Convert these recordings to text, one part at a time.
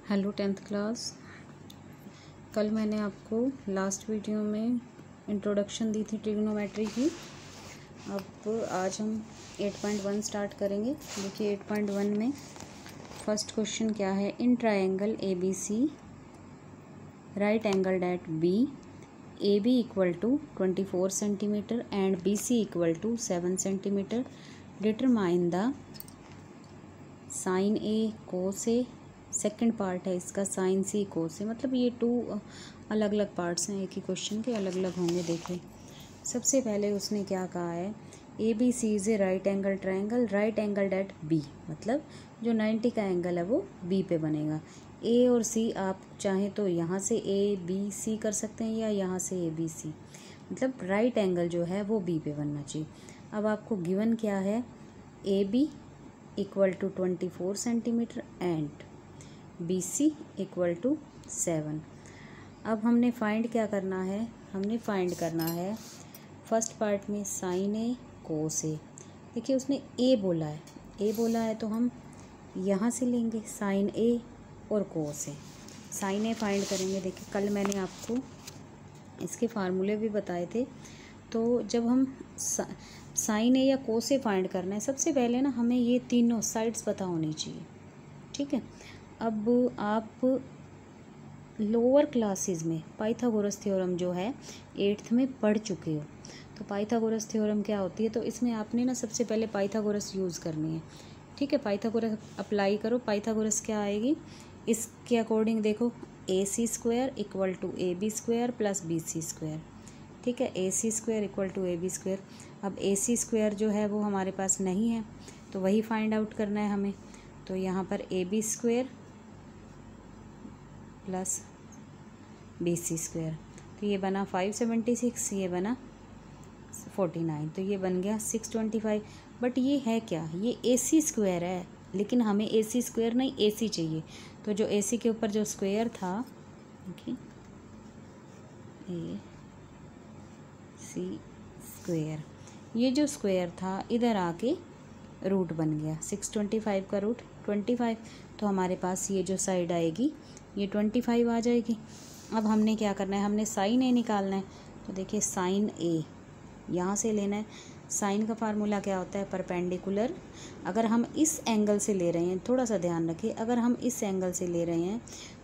Hello 10th class. कल मैंने आपको लास्ट वीडियो में इंट्रोडक्शन दी थी ट्रिग्नोमेट्री की। अब आज हम 8.1 स्टार्ट करेंगे। देखिए 8.1 में फर्स्ट क्वेश्चन क्या है। In triangle ABC right angled at B, AB equal to 24 centimetre and BC equal to 7 centimetre, determine the sine A cos A। Second part है इसका साइन C कोस A। मतलब ये to अलग अलग parts हैं, एक ही क्वेश्चन के अलग अलग होंगे। देखिए सबसे पहले उसने क्या कहा है, ABC is a right angle triangle right angled at B। मतलब जो 90 का एंगल है वो B पे बनेगा। A और C आप चाहें तो यहाँ से ABC कर सकते हैं या यहाँ से ABC। मतलब राइट एंगल जो है वो B पे बनना चाहिए। अब आपको गिवन क्या है, AB equal to 24 centimetre and BC equal to 7। अब हमने फाइंड क्या करना है, हमने फाइंड करना है फर्स्ट पार्ट में साइन A कोस A। देखिए उसने A बोला है तो हम यहाँ से लेंगे साइन A और कोस A। साइन A फाइंड करेंगे। देखिए कल मैंने आपको इसके फार्मूले भी बताए थे। तो जब हम साइन A या कोस A फाइंड करना है, सबसे पहले ना हमें ये तीनों साइड्स पता होनी चाहिए। ठीक है। अब आप लोअर क्लासेस में पाइथागोरस थ्योरम जो है 8th में पढ़ चुके हो। तो पाइथागोरस थ्योरम क्या होती है, तो इसमें आपने ना सबसे पहले पाइथागोरस यूज़ करनी है। ठीक है, पाइथागोरस अप्लाई करो। पाइथागोरस क्या आएगी इसके अकॉर्डिंग, देखो AC square equal to AB square plus BC square. ठीक है, AC square equal to AB square. अब AC स्क्वायर जो है वो हमारे पास नहीं है, तो वही फाइंड आउट करना है हमें। तो यहाँ पर AB square plus BC square, तो ये बना 576, ये बना 49, तो ये बन गया 625। बट ये है क्या, ये AC स्क्वायर है, लेकिन हमें AC स्क्वायर नहीं AC चाहिए। तो जो AC के ऊपर जो स्क्वायर था, देखिए AC स्क्वायर, ये जो स्क्वायर था इधर आके रूट बन गया। 625 का रूट 25, तो हमारे पास ये जो साइड आएगी ये 25 आ जाएगी। अब हमने क्या करना है, हमने साइन A निकालना है। तो देखिए साइन A यहाँ से लेना है। साइन का फार्मूला क्या होता है, परपेंडिकुलर। अगर हम इस एंगल से ले रहे हैं, थोड़ा सा ध्यान रखिए, अगर हम इस एंगल से ले रहे हैं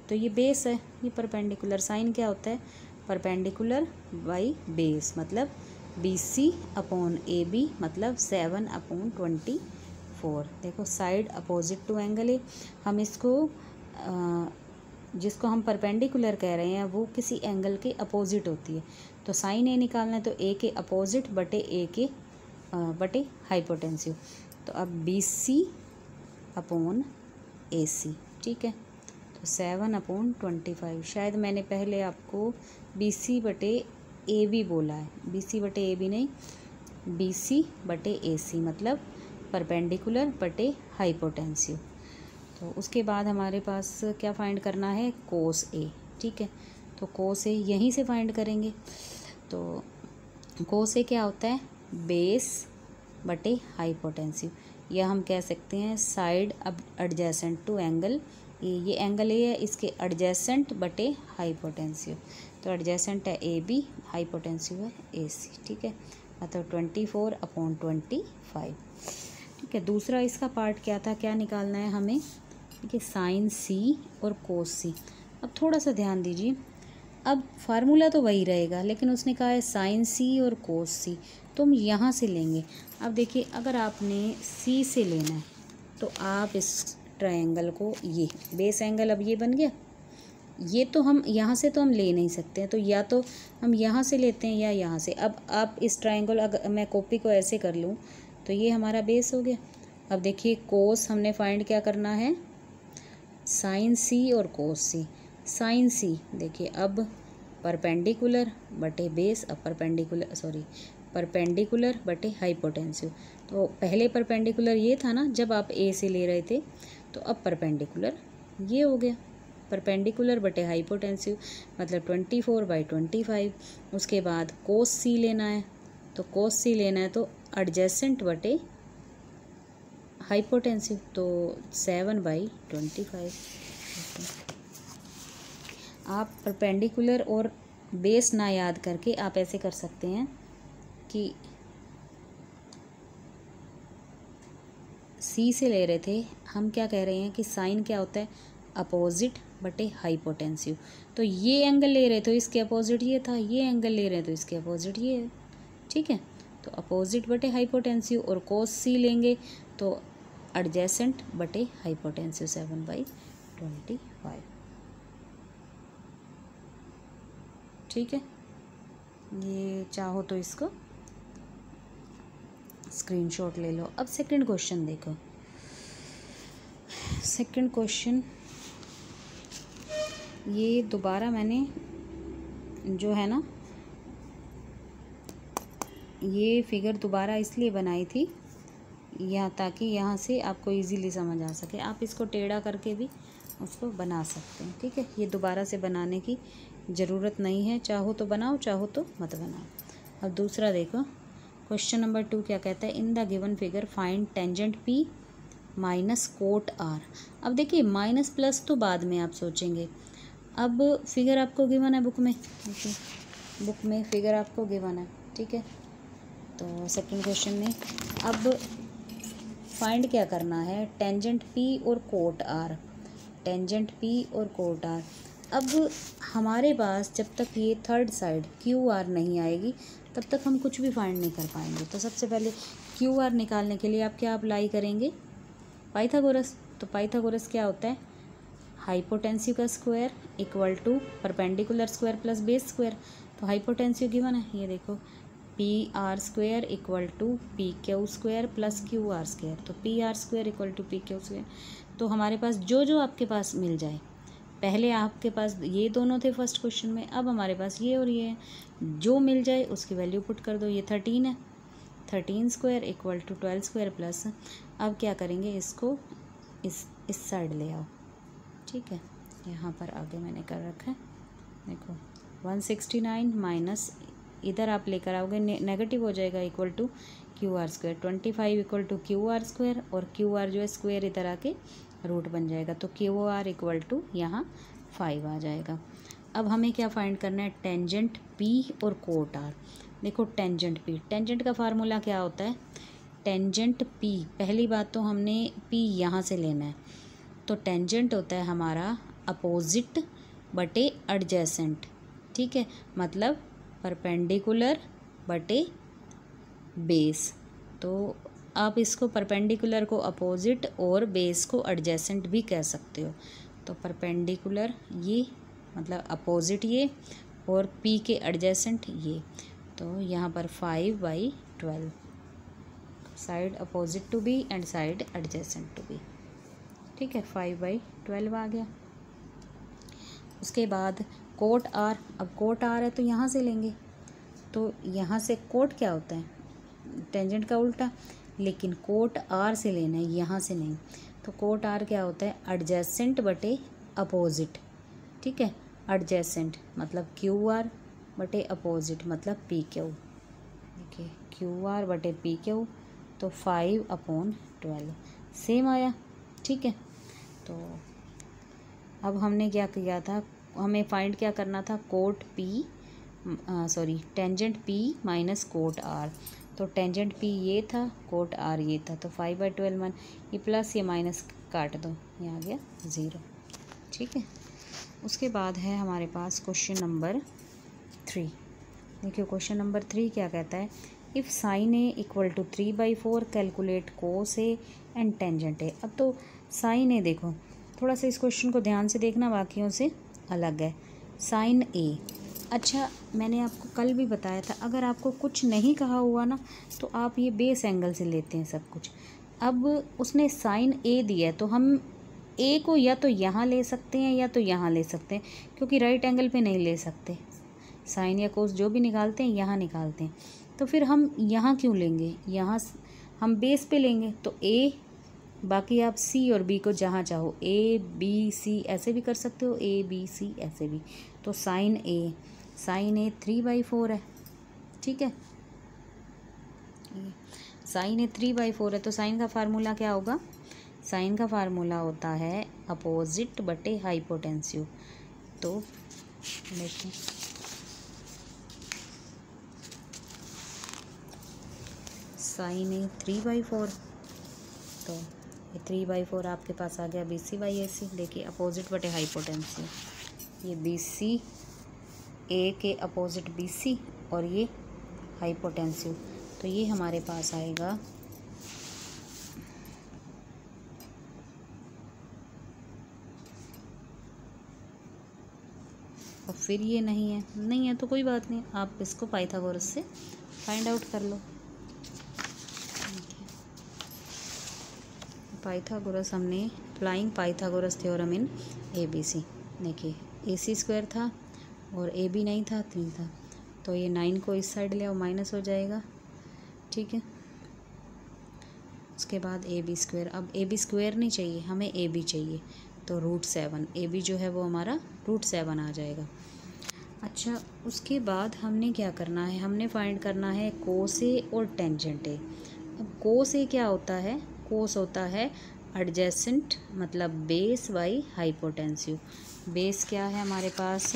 तो ये बेस है, ये परपेंडिकुलर। साइन क्या होता है, परपेंडिकुलर बाई बेस। मतलब BC अपॉन AB मतलब 7/24। देखो साइड अपोजिट टू एंगल है। हम इसको जिसको हम परपेंडिकुलर कह रहे हैं वो किसी एंगल के अपोजिट होती है। तो साइन A निकालना है तो A के अपोजिट बटे A के बटे हाइपोटेंसिव। तो अब BC अपॉन AC। ठीक है, तो 7/25। शायद मैंने पहले आपको BC बटे AB बोला है, BC बटे AB नहीं, BC बटे AC मतलब परपेंडिकुलर बटे हाइपोटेंसिव। तो उसके बाद हमारे पास क्या फाइंड करना है, कोस A। ठीक है, तो कोस A यहीं से फाइंड करेंगे। तो कोस A क्या होता है, बेस बटे हाइपोटेंसिव, या हम कह सकते हैं साइड अब एडजेसेंट टू एंगल ये एंगल A है, इसके एडजेसेंट बटे हाइपोटेंसिव। तो एडजेसेंट है AB, हाइपोटेंसिव है AC। ठीक है, मतलब 24/25। ठीक है, दूसरा इसका पार्ट क्या था, क्या निकालना है हमें, देखिए साइन C और कोस C। अब थोड़ा सा ध्यान दीजिए, अब फार्मूला तो वही रहेगा, लेकिन उसने कहा है साइन C और कोस C, तो हम यहाँ से लेंगे। अब देखिए अगर आपने C से लेना है तो आप इस ट्रायंगल को, ये बेस एंगल अब ये बन गया, ये तो हम यहाँ से तो हम ले नहीं सकते हैं, तो या तो हम यहाँ से लेते हैं या यहाँ से। अब आप इस ट्रायंगल, अगर मैं कॉपी को ऐसे कर लूँ तो ये हमारा बेस हो गया। अब देखिए कोस हमने फाइंड क्या करना है, साइन C और कोस C। साइन C देखिए अब परपेंडिकुलर बटे बेस, अब परपेंडिकुलर बटे हाइपोटेंसिव। तो पहले परपेंडिकुलर ये था ना जब आप A से ले रहे थे, तो अब परपेंडिकुलर ये हो गया, परपेंडिकुलर बटे हाइपोटेंसिव मतलब 24/25। उसके बाद कोस C लेना है, तो कोस C लेना है तो एडजेसेंट बटे हाइपोटेंसिव, तो 7/25। आप परपेंडिकुलर और बेस ना याद करके आप ऐसे कर सकते हैं कि सी से ले रहे थे, हम क्या कह रहे हैं कि साइन क्या होता है, अपोजिट बटे हाइपोटेंसिव। तो ये एंगल ले रहे तो इसके अपोजिट ये था, ये एंगल ले रहे तो इसके अपोजिट ये है, ठीक है। तो अपोजिट बटे हाइपोटेंसिव, और कोस सी लेंगे तो एडजेसेंट बटे हाइपोटेंसिव 7/25, ठीक है। ये चाहो तो इसको स्क्रीनशॉट ले लो। अब सेकंड क्वेश्चन देखो। सेकंड क्वेश्चन ये दोबारा मैंने जो है ना ये फिगर दोबारा इसलिए बनाई थी यहाँ, ताकि यहाँ से आपको इजीली समझ आ सके। आप इसको टेढ़ा करके भी उसको बना सकते हैं, ठीक है। ये दोबारा से बनाने की ज़रूरत नहीं है, चाहो तो बनाओ चाहो तो मत बनाओ। अब दूसरा देखो, क्वेश्चन नंबर 2 क्या कहता है, in the given figure find tangent P minus cot R. अब देखिए माइनस प्लस तो बाद में आप सोचेंगे, अब फिगर आपको गिवन है बुक में, देखिए बुक में फिगर आपको गिवन है, ठीक है। तो सेकंड क्वेश्चन में अब फाइंड क्या करना है, टेंजेंट पी और कोट आर, टेंजेंट पी और कोट आर। अब हमारे पास जब तक ये थर्ड साइड क्यू आर नहीं आएगी तब तक हम कुछ भी फाइंड नहीं कर पाएंगे। तो सबसे पहले क्यू आर निकालने के लिए आप क्या अप्लाई करेंगे, पाइथागोरस। तो पाइथागोरस क्या होता है, हाइपोटेंसिव का square equal to perpendicular square plus base square. तो हाइपोटेंसिव गिवन है, ये देखो P R square equal to P Q square plus Q R square. तो P R square equal to P Q square. तो हमारे पास जो आपके पास मिल जाए, पहले आपके पास ये दोनों थे फर्स्ट क्वेश्चन में, अब हमारे पास ये और ये है, जो मिल जाए उसकी वैल्यू पुट कर दो। ये 13 है, 13 square equal to 12 square plus, अब क्या करेंगे इसको इस साइड ले आओ, ठीक है। यहाँ पर आगे मैंने कर रखा है, देखो 169 माइनस इधर आप लेकर आओगे नेगेटिव हो जाएगा equal to Q R square, 25 equal to Q R square, और क्यू आर जो है स्क्वायर इधर आके रूट बन जाएगा। तो क्यू आर इक्वल टू यहाँ 5 आ जाएगा। अब हमें क्या फाइंड करना है, टेंजेंट पी और कोट आर। देखो टेंजेंट पी, टेंजेंट का फार्मूला क्या होता है, टेंजेंट पी, पहली बात तो हमने पी यहाँ से लेना है। तो टेंजेंट होता है हमारा अपोजिट बटे एडजेसेंट, ठीक है, मतलब परपेंडिकुलर बटे बेस। तो आप इसको परपेंडिकुलर को अपोजिट और बेस को एडजेसेंट भी कह सकते हो। तो परपेंडिकुलर ये मतलब अपोजिट ये, और पी के एडजेसेंट ये। तो यहाँ पर 5/12, side opposite to B and side adjacent to B, ठीक है, 5/12 आ गया। उसके बाद कोट आर, अब कोट आर है तो यहाँ से लेंगे, तो यहाँ से कोट क्या होता है, टेंजेंट का उल्टा, लेकिन कोट आर से लेना है, यहाँ से नहीं। तो कोट आर क्या होता है, एडजेसेंट बटे अपोजिट, ठीक है, एडजेसेंट मतलब क्यू आर बटे अपोजिट मतलब पी क्यू, देखिए क्यू आर बटे पी क्यू, तो 5/12 सेम आया, ठीक है। तो अब हमने क्या किया था, हमें फाइंड क्या करना था, cot P tangent P minus cot R. तो टेंजेंट पी ये था, कोट आर ये था, तो 5/12 मान, ये प्लस ये माइनस काट दो, ये आ गया 0, ठीक है। उसके बाद है हमारे पास क्वेश्चन नंबर 3। देखिए क्वेश्चन नंबर 3 क्या कहता है, if sine A equal to 3/4 calculate cos A and tangent A. अब तो साइन ए देखो, थोड़ा सा इस क्वेश्चन को ध्यान से देखना, बाकियों से अलग है। साइन ए, अच्छा मैंने आपको कल भी बताया था, अगर आपको कुछ नहीं कहा हुआ ना तो आप ये बेस एंगल से लेते हैं सब कुछ। अब उसने साइन ए दिया है तो हम ए को या तो यहाँ ले सकते हैं या तो यहाँ ले सकते हैं, क्योंकि राइट एंगल पे नहीं ले सकते, साइन या कोस जो भी निकालते हैं यहाँ निकालते हैं। तो फिर हम यहाँ क्यों लेंगे, यहाँ हम बेस पे लेंगे। तो ए, बाकी आप सी और बी को जहाँ चाहो ए बी सी ऐसे भी कर सकते हो, ए बी सी ऐसे भी। तो साइन ए 3/4 है, ठीक है, साइन ए 3/4 है। तो साइन का फार्मूला क्या होगा, साइन का फार्मूला होता है अपोजिट बटे हाइपोटेंसिव। तो देखिए साइन ए 3/4, तो ये 3/4 आपके पास आ गया BC/AC। देखिए अपोजिट बटे हाइपोटेन्सी, ये BC ए के अपोजिट BC और ये हाइपोटेन्सी, तो ये हमारे पास आएगा और फिर ये नहीं है तो कोई बात नहीं, आप इसको पाइथागोरस से फाइंड आउट कर लो। पाइथागोरस हमने applying Pythagoras theorem in ABC, देखिए AC² था और AB नहीं था, 3 था, तो ये 9 को इस साइड ले आओ, माइनस हो जाएगा, ठीक है। उसके बाद AB², अब AB² नहीं चाहिए हमें, AB चाहिए, तो √7, AB जो है वो हमारा √7 आ जाएगा। अच्छा, उसके बाद हमने क्या करना है, हमने फाइंड करना है कोस ए और टेंजेंट ए। अब कोस ए क्या होता है, कोस होता है एडजेसेंट मतलब बेस बाई हाइपोटेन्सिव। बेस क्या है हमारे पास,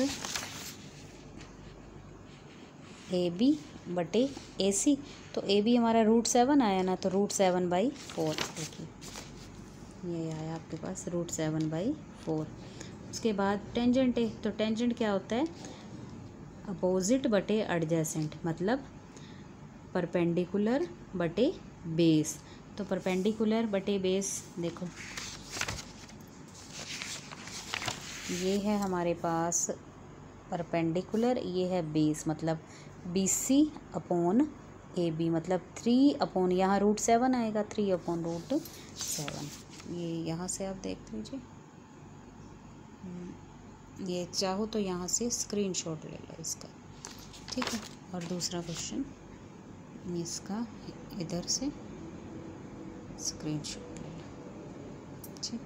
AB बटे AC, तो AB हमारा √7 आया ना, तो √7/4, देखिए ये आया आपके पास √7/4। उसके बाद टेंजेंट ए, तो टेंजेंट क्या होता है, अपोजिट बटे एडजेसेंट मतलब परपेंडिकुलर बटे बेस, तो परपेंडिकुलर बटे बेस, देखो ये है हमारे पास परपेंडिकुलर, ये है बेस मतलब BC/AB मतलब 3 यहाँ √7 आएगा, 3/√7। ये यहाँ से आप देख लीजिए, ये चाहो तो यहाँ से स्क्रीनशॉट ले लो इसका, ठीक है। और दूसरा क्वेश्चन इसका इधर से स्क्रीनशॉट ले लो, ठीक।